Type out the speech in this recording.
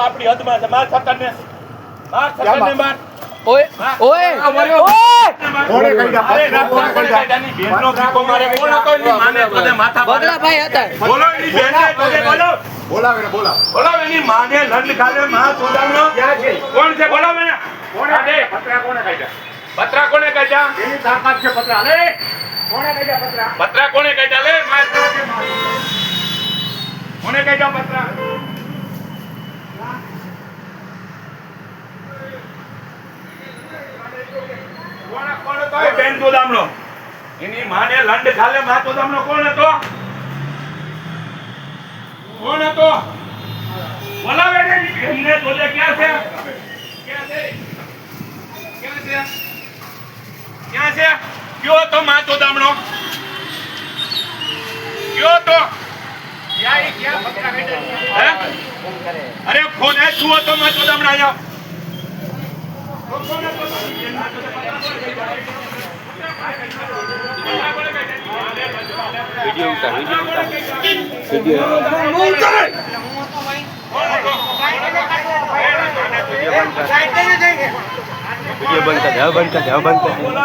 આપણી હદમાં છે માર સતરને માર ઓય ઓય કોણે કાઢ્યા? અરે કોણે કાઢ્યા? ની બેનનો દીકો મારે કોણ હતો એની માને તોડે માથા મારે. બગલાભાઈ હતા. બોલો એની બેનને તોડે બોલો. બોલાવે ને બોલાવ. બોલાવો એની માને લંડ ખાલે માં તોડામનો. ક્યાં છે? કોણ છે બોલાવો એને. કોણે પતરા કોણે કાઢ્યા? પત્રા કોણે કાઢ્યા? એની તાકાત છે પતરા. લે કોણે કાઢ્યા પતરા? પત્રા કોણે કાઢ્યા? લે માર કોણે કાઢ્યા પત્રા? કોણ હતો એ બેન તોડામનો? એની માને લંડ ખાલે માં તોડામનો કોણ હતો? કોણ હતો? બોલાવે ને એમને તોડે ક્યાં છે? ક્યાં છે? ક્યાં છે? ક્યાં છે? કયો તો માં તોડામનો? કયો તો? ક્યાં પત્રા કાઢ્યા? હે? અરે ફોન હે તું હતો માં તોડામનો આયા? વિડિયો ઉતાર વિડિયો બંધ કર.